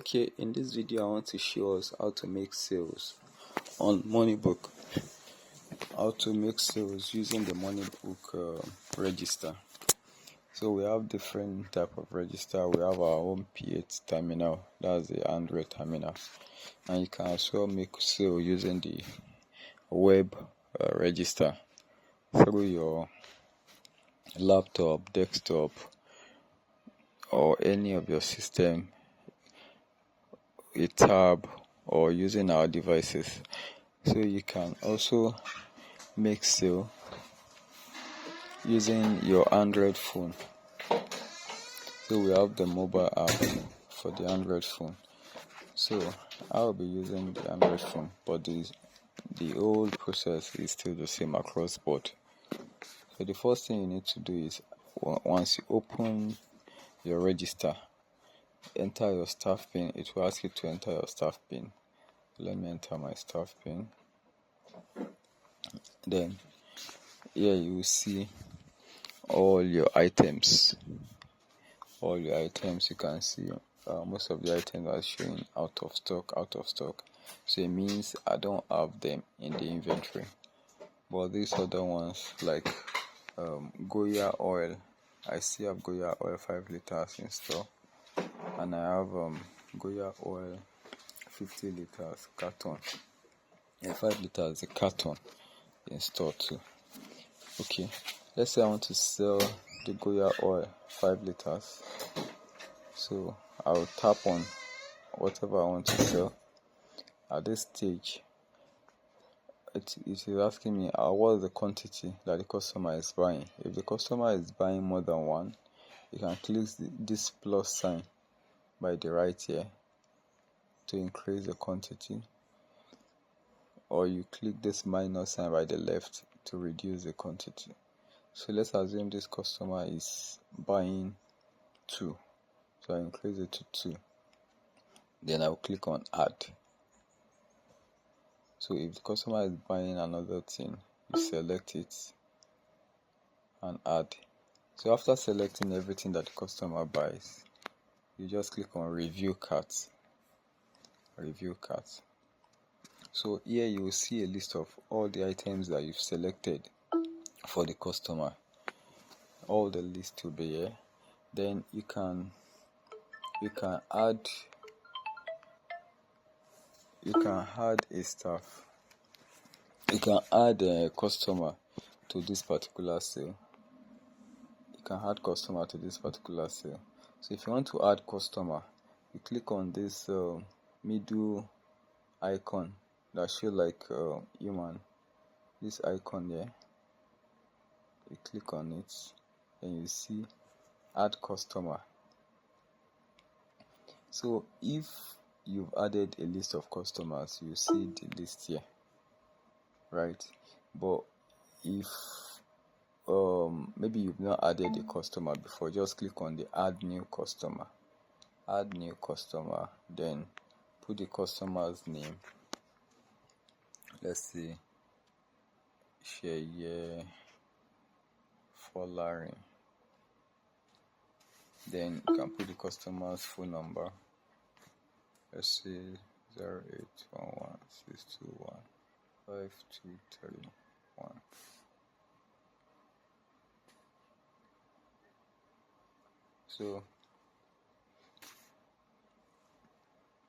Okay, in this video I want to show us how to make sales on moniebook. How to make sales using the moniebook register. So we have different type of register. We have our own P8 terminal, that's the Android terminal, and you can as well make sale using the web register through your laptop, desktop, or any of your system, a tab, or using our devices. So you can also make sale using your Android phone. So we have the mobile app for the Android phone. So I'll be using the Android phone, but the whole process is still the same across board. So the first thing you need to do is, once you open your register, enter your staff pin. It will ask you to enter your staff pin. Let me enter my staff pin. Then here you will see all your items. You can see most of the items are showing out of stock. So it means I don't have them in the inventory. But these other ones, like Goya oil, I still have Goya oil 5 liters in store, and I have Goya oil 50 liters carton, 5 liters a carton in store too. Okay, let's say I want to sell the Goya oil 5 liters. So I'll tap on whatever I want to sell. At this stage, it is asking me what is the quantity that the customer is buying. If the customer is buying more than one, you can click this plus sign by the right here to increase the quantity, or you click this minus sign by the left to reduce the quantity. So let's assume this customer is buying 2, so I increase it to 2. Then I'll click on add. So if the customer is buying another thing, you select it and add. So after selecting everything that the customer buys, you just click on review cart. So here you will see a list of all the items that you've selected for the customer. All the list will be here. Then you can add a staff. You can add a customer to this particular sale. So if you want to add customer, you click on this middle icon that shows like human. This icon there. You click on it, and you see add customer. So if you've added a list of customers, you see the list here, right? But if maybe you've not added a customer before, just click on the add new customer. Then put the customer's name. Let's see, Sheye Folarin. Then you can put the customer's phone number. Let's say 081162152331. So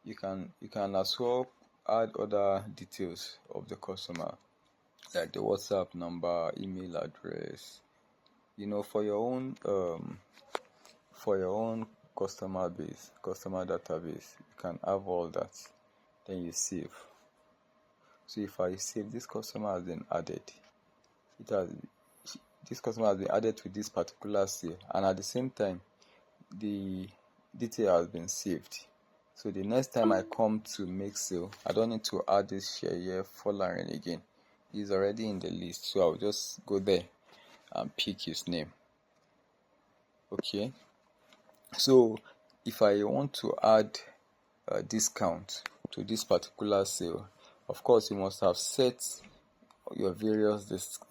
you can as well add other details of the customer, like the WhatsApp number, email address, for your own customer database. You can have all that. Then you save. So if I save, this customer has been added. This customer has been added to this particular sale, and at the same time the detail has been saved. So the next time I come to make sale, I don't need to add this Sheye Folarin again. He's already in the list, so I'll just go there and pick his name. Okay, so if I want to add a discount to this particular sale, of course you must have set your various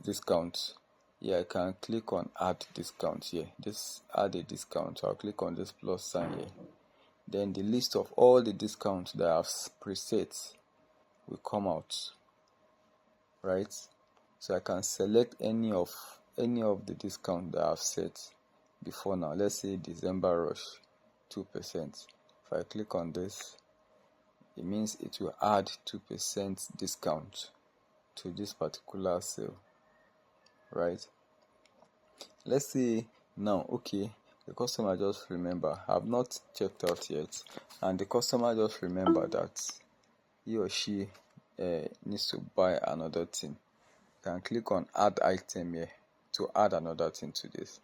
discounts. I can click on add discount here. Just add a discount. So I'll click on this plus sign here. then the list of all the discounts that I have preset will come out, right? So I can select any of the discount that I've set before now. Let's say December rush 2%. If I click on this, it means it will add 2% discount to this particular sale, right? Let's say now, okay, the customer just remember, I've not checked out yet, and the customer just remember that he or she needs to buy another thing. You can click on add item here to add another thing to this.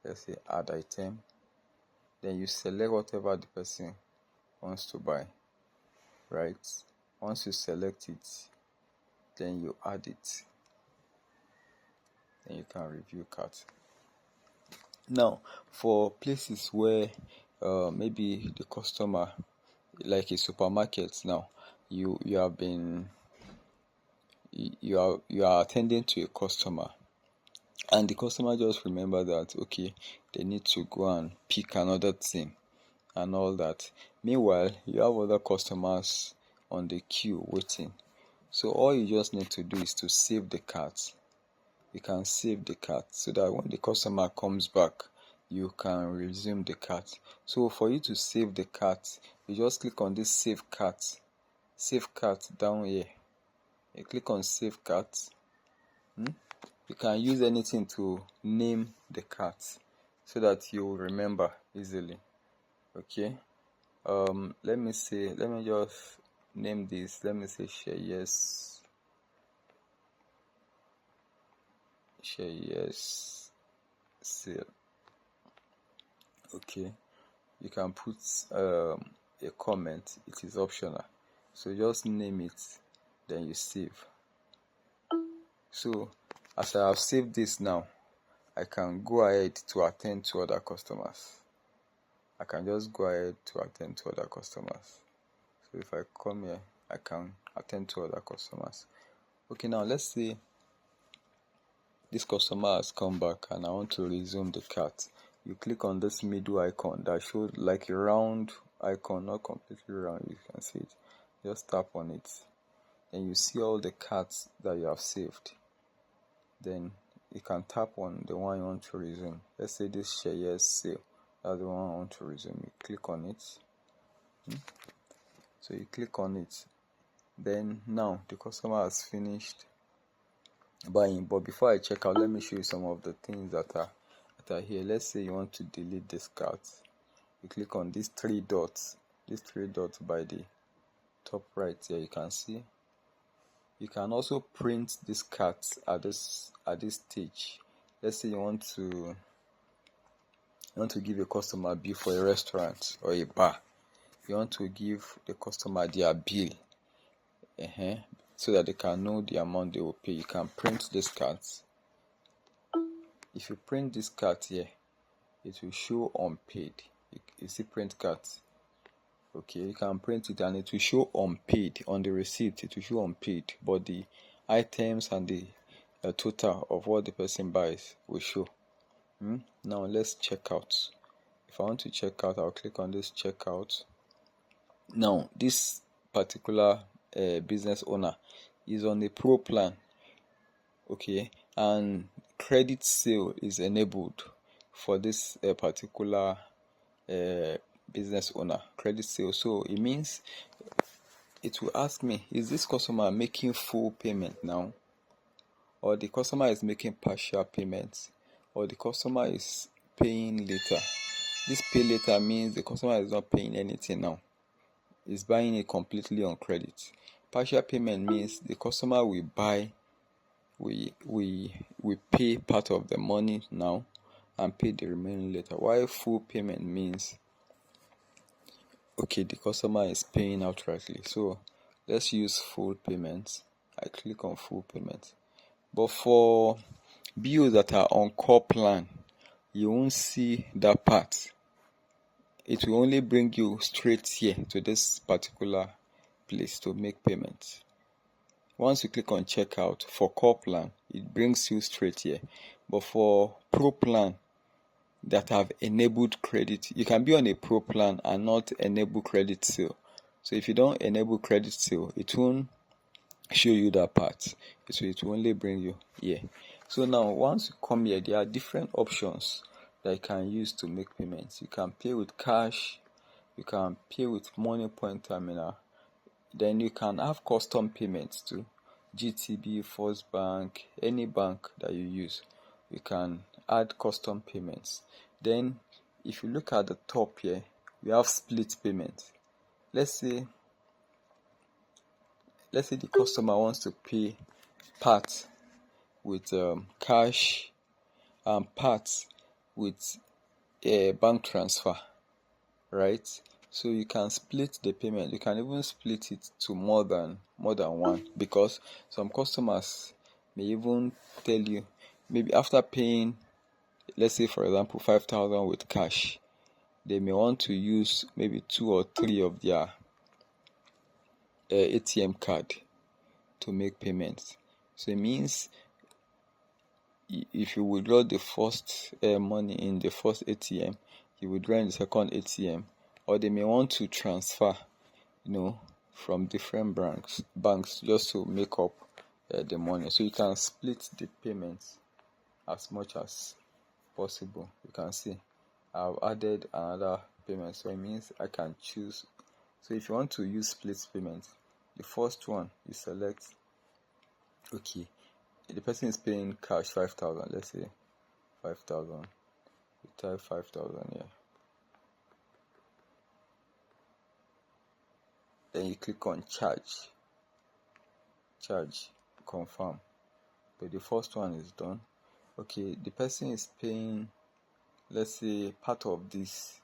Let's say add item, then you select whatever the person wants to buy, right? Once you select it, then you add it, then you can review cart. Now, for places where maybe the customer, like a supermarket now, you are attending to a customer, and the customer just remember that, okay, they need to go and pick another thing and all that. Meanwhile, you have other customers on the queue waiting. So all you just need to do is to save the cart. You can save the cart so that when the customer comes back, you can resume the cart. So for you to save the cart, you just click on this save cart down here. You click on save cart. You can use anything to name the cart so that you will remember easily. Okay, let me just name this. Let me say share yes sale. Okay, you can put a comment. It is optional, so just name it, then you save. So as I have saved this now, I can go ahead to attend to other customers. I can just go ahead to attend to other customers. So if I come here, I can attend to other customers. Okay, now let's say this customer has come back and I want to resume the cart. You click on this middle icon that shows like a round icon, not completely round, you can see it. Just tap on it, then you see all the carts that you have saved. Then you can tap on the one you want to resume. Let's say this share yes sale, that's the one I want to resume. You click on it. So you click on it, then now the customer has finished buying. But before I check out, let me show you some of the things that are here. Let's say you want to delete this cart. You click on these three dots by the top right here. You can see you can also print this cart at this stage. Let's say you want to give a customer bill for a restaurant or a bar. You want to give the customer their bill, so that they can know the amount they will pay. You can print this card. If you print this card here, it will show unpaid. You see print card. Okay, you can print it and it will show unpaid on the receipt. It will show unpaid, but the items and the total of what the person buys will show. Now let's check out. If I want to check out, I'll click on this checkout. Now this particular business owner is on a pro plan, okay, and credit sale is enabled for this particular business owner. Credit sale, so it means it will ask me, is this customer making full payment now, or the customer is making partial payments, or the customer is paying later. This pay later means the customer is not paying anything now, is buying it completely on credit. Partial payment means the customer will buy, we pay part of the money now and pay the remaining later. While full payment means, okay, the customer is paying outrightly. So let's use full payment. I click on full payment. But for bills that are on core plan, you won't see that part. It will only bring you straight here to this particular place to make payments. Once you click on checkout for core plan, it brings you straight here. But for pro plan, that have enabled credit. You can be on a pro plan and not enable credit sale. So if you don't enable credit sale, it won't show you that part. So it will only bring you here. So now once you come here, there are different options that you can use to make payments. You can pay with cash, you can pay with money point terminal, then you can have custom payments too. GTB, First Bank, any bank that you use, you can add custom payments. Then if you look at the top here, we have split payment. Let's say the customer wants to pay part with cash and part with a bank transfer, right? So you can split the payment. You can even split it to more than one, because some customers may even tell you, maybe after paying, let's say for example 5,000 with cash, they may want to use maybe 2 or 3 of their ATM card to make payments. So it means if you withdraw the first money in the first ATM, you withdraw in the second ATM, or they may want to transfer, from different banks just to make up the money. So you can split the payments as much as possible. You can see I've added another payment, so it means I can choose. So if you want to use split payment, the first one you select, okay, the person is paying cash 5,000, let's say 5,000, you type 5,000 here, then you click on charge, confirm. But the first one is done. Okay, the person is paying, let's say part of this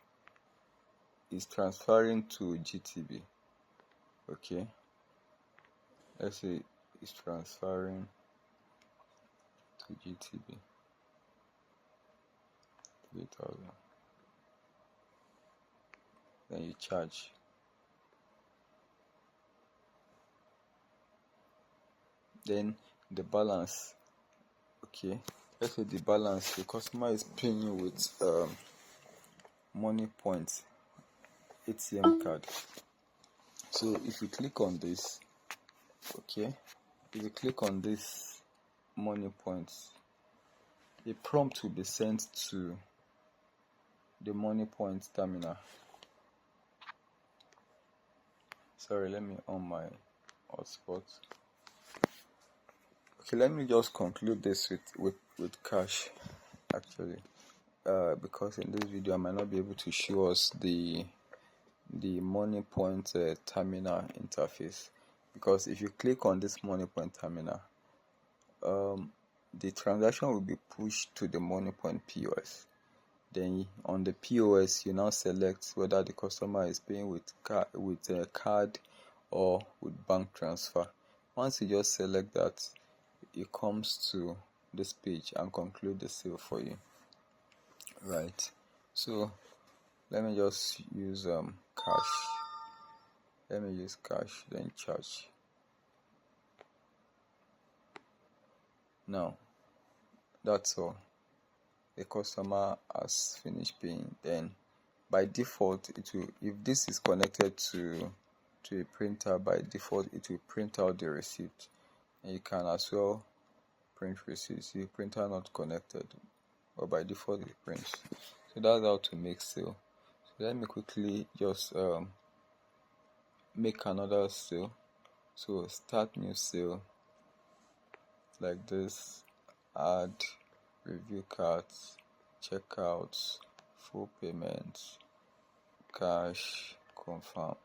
is transferring to GTB. Okay, let's say it's transferring to GTB 3,000. Then you charge. Then the balance. Okay, let's say the balance, the customer is paying you with money points ATM card. So if you click on this, okay, if you click on this money points, a prompt will be sent to the money points terminal. Sorry, let me on my hotspot. Okay, let me just conclude this with cash, actually, because in this video I might not be able to show us the money point terminal interface, because if you click on this money point terminal, the transaction will be pushed to the money point POS. Then on the POS, you now select whether the customer is paying with a card or with bank transfer. Once you just select that, it comes to this page and conclude the sale for you, right? So let me just use cash. Let me use cash, then charge. Now that's all. The customer has finished paying. Then by default, it will, if this is connected to a printer, by default it will print out the receipt, and you can as well print receipts. The printer not connected, but by default it prints. So that's how to make sale. So let me quickly just make another sale. So start new sale like this, add review cards, checkouts, full payments, cash, confirm.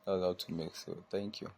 That's how to make sale. Thank you.